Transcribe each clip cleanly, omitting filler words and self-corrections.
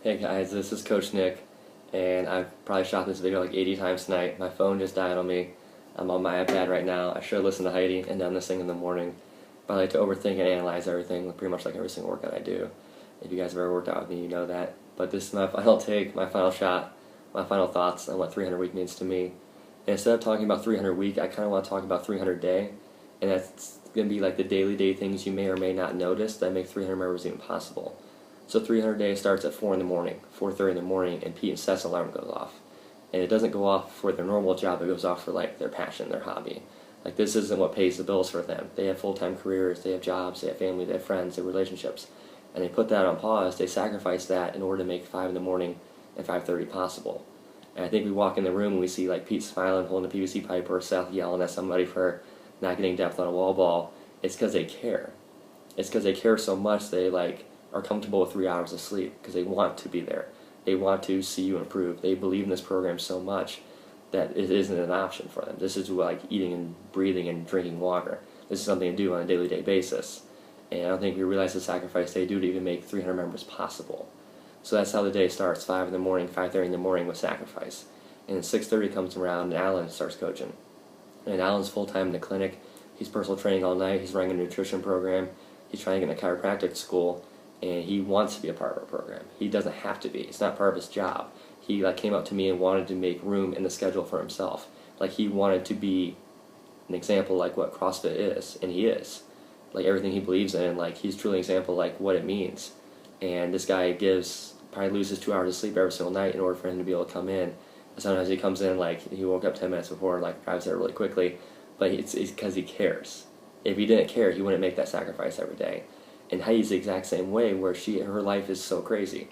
Hey guys, this is Coach Nick, and I've probably shot this video like 80 times tonight. My phone just died on me. I'm on my iPad right now. I should have listened to Heidi and done this thing in the morning. But I like to overthink and analyze everything, pretty much like every single workout I do. If you guys have ever worked out with me, you know that. But this is my final take, my final shot, my final thoughts on what 300 week means to me. And instead of talking about 300 week, I kind of want to talk about 300 day. And that's going to be like the daily day things you may or may not notice that make 300 members even possible. So 300 days starts at 4 in the morning, 4:30 in the morning, and Pete and Seth's alarm goes off. And it doesn't go off for their normal job, it goes off for like their passion, their hobby. Like this isn't what pays the bills for them. They have full-time careers, they have jobs, they have family, they have friends, they have relationships. And they put that on pause, they sacrifice that in order to make 5 in the morning and 5:30 possible. And I think we walk in the room and we see like Pete smiling, holding a PVC pipe, or Seth yelling at somebody for not getting depth on a wall ball. It's because they care. It's because they care so much they are comfortable with 3 hours of sleep because they want to be there. They want to see you improve. They believe in this program so much that it isn't an option for them. This is like eating and breathing and drinking water. This is something to do on a daily basis. And I don't think we realize the sacrifice they do to even make 300 members possible. So that's how the day starts, 5 in the morning, 5:30 in the morning with sacrifice. And then 6:30 comes around and Alan starts coaching. And Alan's full-time in the clinic. He's personal training all night. He's running a nutrition program. He's trying to get in a chiropractic school. And he wants to be a part of our program. He doesn't have to be. It's not part of his job. He came up to me and wanted to make room in the schedule for himself. Like he wanted to be an example like what CrossFit is, and he is. Like everything he believes in, like he's truly an example like what it means. And this guy probably loses 2 hours of sleep every single night in order for him to be able to come in. And sometimes he comes in like he woke up 10 minutes before and like drives there really quickly, but it's because he cares. If he didn't care, he wouldn't make that sacrifice every day. And Heidi's the exact same way, where her life is so crazy.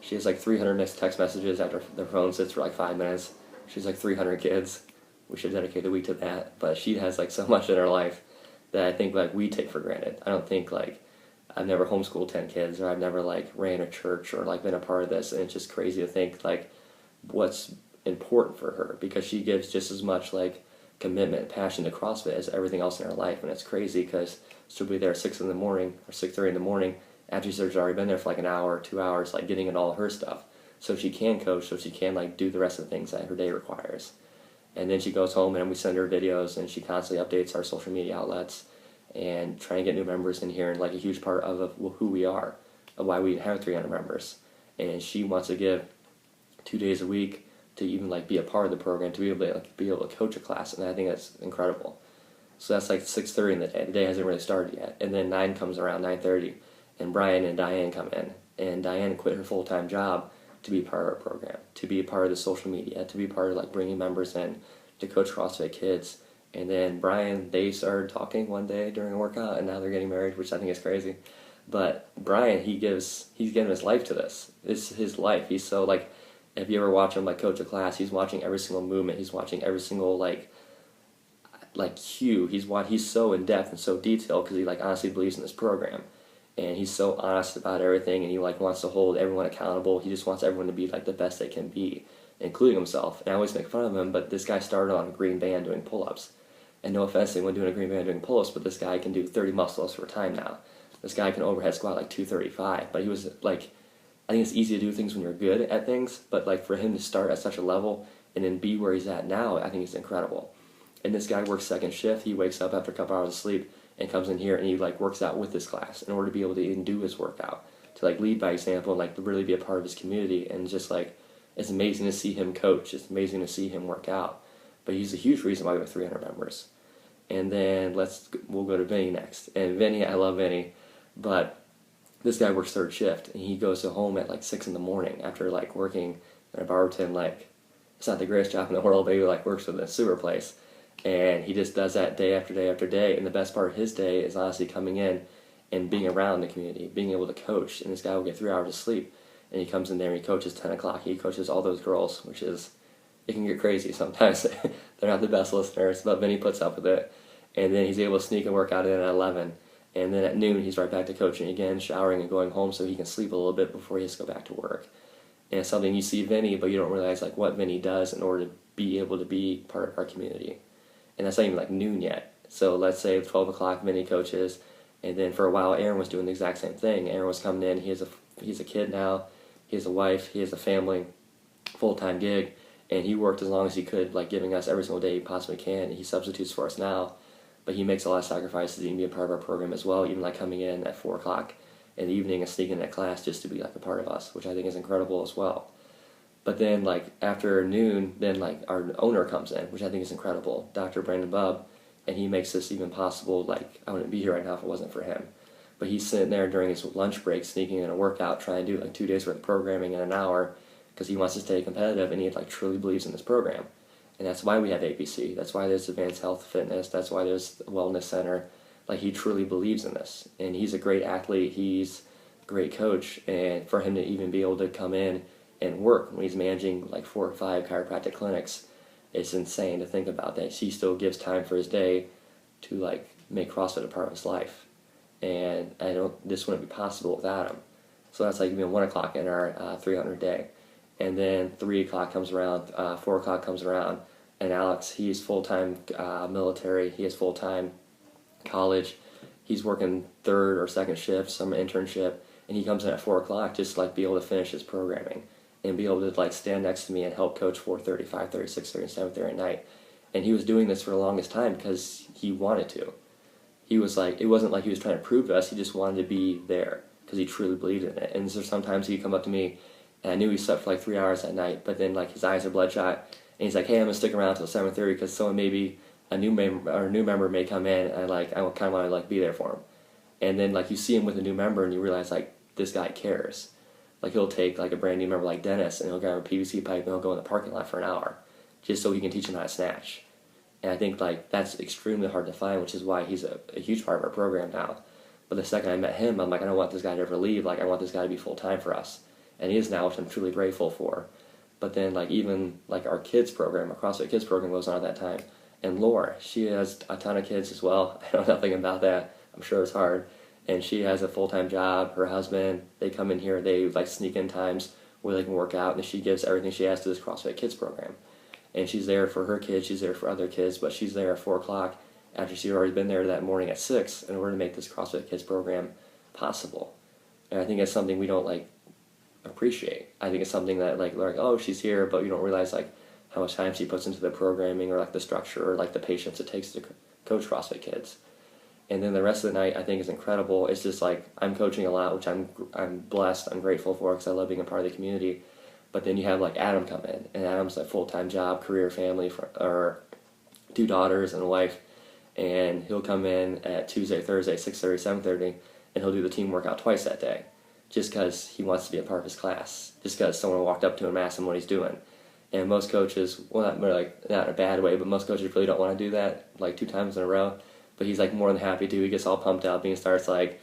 She has like 300 text messages after their phone sits for like 5 minutes. She's like 300 kids. We should dedicate a week to that. But she has like so much in her life that I think like we take for granted. I don't think like I've never homeschooled 10 kids, or I've never like ran a church or like been a part of this. And it's just crazy to think like what's important for her, because she gives just as much like commitment, passion to CrossFit as everything else in her life. And it's crazy because she'll be there at 6 in the morning or 6:30 in the morning after she's already been there for like an hour or 2 hours, like getting in all her stuff, so she can coach, so she can like do the rest of the things that her day requires. And then she goes home and we send her videos, and she constantly updates our social media outlets and trying to get new members in here, and like a huge part of who we are, of why we have 300 members. And she wants to give 2 days a week to even like be a part of the program, to be able to coach a class, and I think that's incredible. So that's like 6:30 in the day. The day hasn't really started yet. And then 9 comes around, 9:30, and Brian and Diane come in. And Diane quit her full-time job to be part of our program, to be part of the social media, to be part of like bringing members in to coach CrossFit kids. And then Brian, they started talking one day during a workout, and now they're getting married, which I think is crazy. But Brian, he's given his life to this. It's his life. He's so like, if you ever watch him like coach a class, he's watching every single movement. He's watching every single like cue. He's so in depth and so detailed because he like honestly believes in this program, and he's so honest about everything, and he like wants to hold everyone accountable. He just wants everyone to be like the best they can be, including himself. And I always make fun of him, but this guy started on a green band doing pull-ups. And no offense to anyone doing a green band doing pull-ups, but this guy can do 30 muscle-ups for a time now. This guy can overhead squat like 235, but he was like, I think it's easy to do things when you're good at things, but like for him to start at such a level and then be where he's at now, I think it's incredible. And this guy works second shift. He wakes up after a couple hours of sleep and comes in here, and he like works out with this class in order to be able to even do his workout, to like lead by example and like really be a part of his community. And just like, it's amazing to see him coach. It's amazing to see him work out. But he's a huge reason why we have 300 members. And then we'll go to Vinny next. And Vinny, I love Vinny, but this guy works third shift, and he goes to home at like 6 in the morning after like working in a Barberton. Like, it's not the greatest job in the world, but he like works with a sewer place, and he just does that day after day after day. And the best part of his day is honestly coming in and being around the community, being able to coach. And this guy will get 3 hours of sleep, and he comes in there and he coaches 10 o'clock. He coaches all those girls, which is, it can get crazy sometimes. They're not the best listeners, but Vinny puts up with it. And then he's able to sneak a workout in at 11. And then at noon, he's right back to coaching again, showering and going home so he can sleep a little bit before he has to go back to work. And it's something you see Vinny, but you don't realize like what Vinny does in order to be able to be part of our community. And that's not even like noon yet. So let's say 12 o'clock, Vinny coaches. And then for a while, Aaron was doing the exact same thing. Aaron was coming in. He's a kid now. He has a wife, he has a family, full-time gig, and he worked as long as he could, like giving us every single day he possibly can. He substitutes for us now, but he makes a lot of sacrifices to be a part of our program as well, even like coming in at 4 o'clock in the evening and sneaking in at class just to be like a part of us, which I think is incredible as well. But then like after noon, then like our owner comes in, which I think is incredible, Dr. Brandon Bubb, and he makes this even possible. Like, I wouldn't be here right now if it wasn't for him. But he's sitting there during his lunch break, sneaking in a workout, trying to do like 2 days worth of programming in an hour, because he wants to stay competitive and he like truly believes in this program. And that's why we have APC. That's why there's Advanced Health Fitness. That's why there's the Wellness Center. Like, he truly believes in this. And he's a great athlete. He's a great coach. And for him to even be able to come in and work when he's managing like 4 or 5 chiropractic clinics, it's insane to think about that. He still gives time for his day to like make CrossFit a part of his life. And this wouldn't be possible without him. So that's like 1 o'clock in our 300 day. And then 3 o'clock comes around, 4 o'clock comes around, and Alex, he's full-time military, he has full-time college, he's working 3rd or 2nd shift, some internship, and he comes in at 4 o'clock just to like be able to finish his programming and be able to like stand next to me and help coach 4:30, 5:30, 6:30, and 7:30 at night. And he was doing this for the longest time because he wanted to. He was like, it wasn't like he was trying to prove to us, he just wanted to be there because he truly believed in it. And so sometimes he'd come up to me, and I knew he slept for like 3 hours at night, but then like his eyes are bloodshot, and he's like, hey, I'm gonna stick around till 7:30 because someone maybe a new member may come in, and like I kind of want to like be there for him. And then like you see him with a new member, and you realize like this guy cares. Like, he'll take like a brand new member like Dennis, and he'll grab a PVC pipe and he'll go in the parking lot for an hour just so he can teach him how to snatch. And I think like that's extremely hard to find, which is why he's a huge part of our program now. But the second I met him, I'm like, I don't want this guy to ever leave. Like, I want this guy to be full time for us. And he is now, which I'm truly grateful for. But then like even like our kids program, our CrossFit Kids program goes on at that time. And Laura, she has a ton of kids as well. I know nothing about that. I'm sure it's hard. And she has a full-time job. Her husband, they come in here, they like sneak in times where they can work out, and she gives everything she has to this CrossFit Kids program. And she's there for her kids, she's there for other kids, but she's there at 4 o'clock after she's already been there that morning at 6 in order to make this CrossFit Kids program possible. And I think it's something we don't like appreciate. I think it's something that like oh, she's here, but you don't realize like how much time she puts into the programming or like the structure or like the patience it takes to coach CrossFit Kids. And then the rest of the night I think is incredible. It's just like I'm coaching a lot, which I'm blessed, I'm grateful for because I love being a part of the community. But then you have like Adam come in, and Adam's a full-time job, career, family, or 2 daughters and a wife, and he'll come in at Tuesday, Thursday, 6:30, 7:30, and he'll do the team workout twice that day, just because he wants to be a part of his class, just because someone walked up to him and asked him what he's doing. And most coaches, well, not in a bad way, but most coaches really don't want to do that like 2 times in a row. But he's like more than happy to. He gets all pumped up and he starts like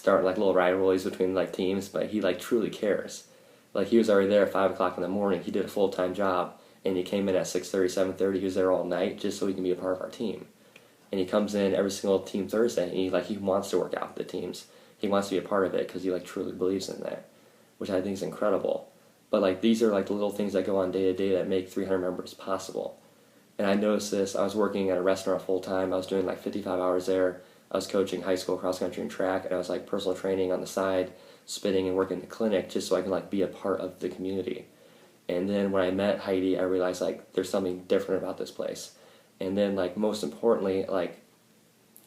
little rivalries between like teams, but he like truly cares. Like, he was already there at 5 o'clock in the morning. He did a full-time job, and he came in at 6:30, 7:30. He was there all night just so he can be a part of our team. And he comes in every single team Thursday, and he wants to work out with the teams. He wants to be a part of it because he like truly believes in that, which I think is incredible. But like, these are like the little things that go on day to day that make 300 members possible. And I noticed this. I was working at a restaurant full time. I was doing like 55 hours there. I was coaching high school cross country and track, and I was like personal training on the side, spinning and working in the clinic just so I can like be a part of the community. And then when I met Heidi, I realized like there's something different about this place. And then like most importantly, like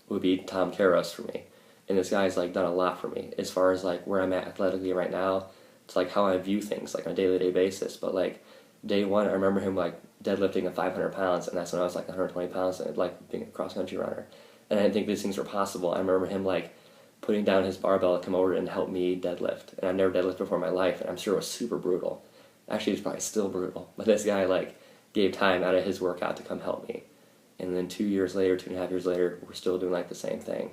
would be Tom Karos for me. And this guy's like done a lot for me as far as like where I'm at athletically right now. It's like how I view things like on a day-to-day basis. But like day one, I remember him like deadlifting at 500 pounds, and that's when I was like 120 pounds and like being a cross-country runner. And I didn't think these things were possible. I remember him like putting down his barbell to come over and help me deadlift. And I've never deadlifted before in my life, and I'm sure it was super brutal. Actually, it's probably still brutal. But this guy like gave time out of his workout to come help me. And then 2 years later, 2.5 years later, we're still doing like the same thing.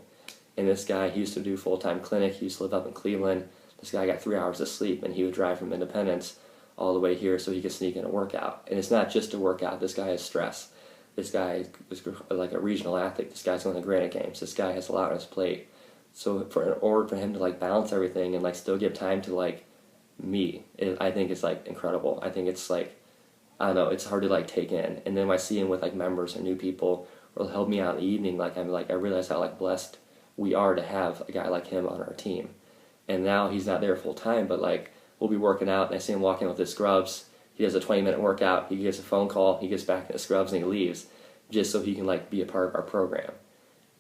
And this guy, he used to do full-time clinic. He used to live up in Cleveland. This guy got 3 hours of sleep, and he would drive from Independence all the way here so he could sneak in a workout. And it's not just a workout. This guy has stress. This guy is like a regional athlete. This guy's going to Granite Games. This guy has a lot on his plate. So in order for him to like balance everything and like still give time to like me, I think it's like incredible. I think it's like, I don't know, it's hard to like take in. And then when I see him with like members and new people, or help me out in the evening, like I realize how like blessed we are to have a guy like him on our team. And now he's not there full time, but like we'll be working out, and I see him walking with his scrubs. He does a 20-minute workout. He gets a phone call. He gets back in his scrubs and he leaves, just so he can like be a part of our program.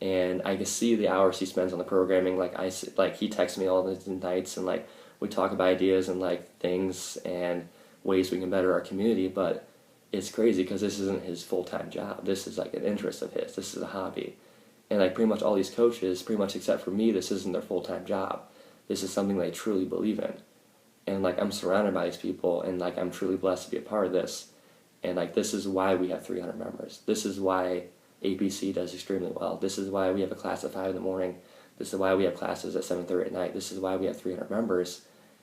And I can see the hours he spends on the programming. Like he texts me all the nights, and like we talk about ideas and like things and ways we can better our community. But it's crazy because this isn't his full-time job. This is like an interest of his. This is a hobby. And like pretty much all these coaches, pretty much except for me, this isn't their full-time job. This is something they truly believe in. And like I'm surrounded by these people, and like I'm truly blessed to be a part of this. And like this is why we have 300 members. This is why APC does extremely well. This is why we have a class at 5 in the morning. This is why we have classes at 7:30 at night. This is why we have 300 members.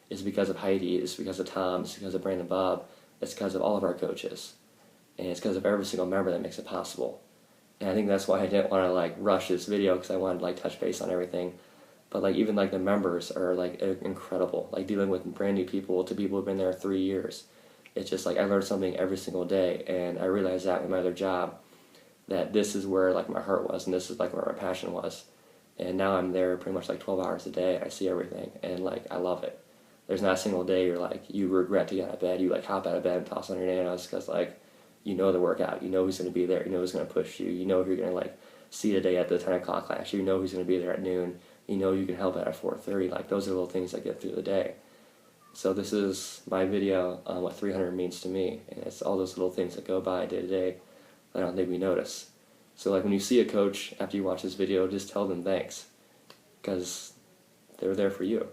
It's because of Heidi. It's because of Tom. It's because of Brandon Bob. It's because of all of our coaches. And it's because of every single member that makes it possible. And I think that's why I didn't want to like rush this video, because I wanted to like touch base on everything. But like even like the members are like incredible. Like dealing with brand new people to people who've been there 3 years. It's just like I learned something every single day, and I realized that in my other job, that this is where like my heart was, and this is like where my passion was. And now I'm there pretty much like 12 hours a day. I see everything, and like I love it. There's not a single day you're like you regret to get out of bed. You like hop out of bed and toss on your nanos, because like you know the workout, you know who's going to be there, you know who's going to push you, you know if you're going to like see today at the 10 o'clock class, you know who's going to be there at noon, you know you can help out at 4:30. Like those are little things that get through the day. So this is my video on what 300 means to me, and it's all those little things that go by day to day that I don't think we notice. So like when you see a coach after you watch this video, just tell them thanks, because they're there for you.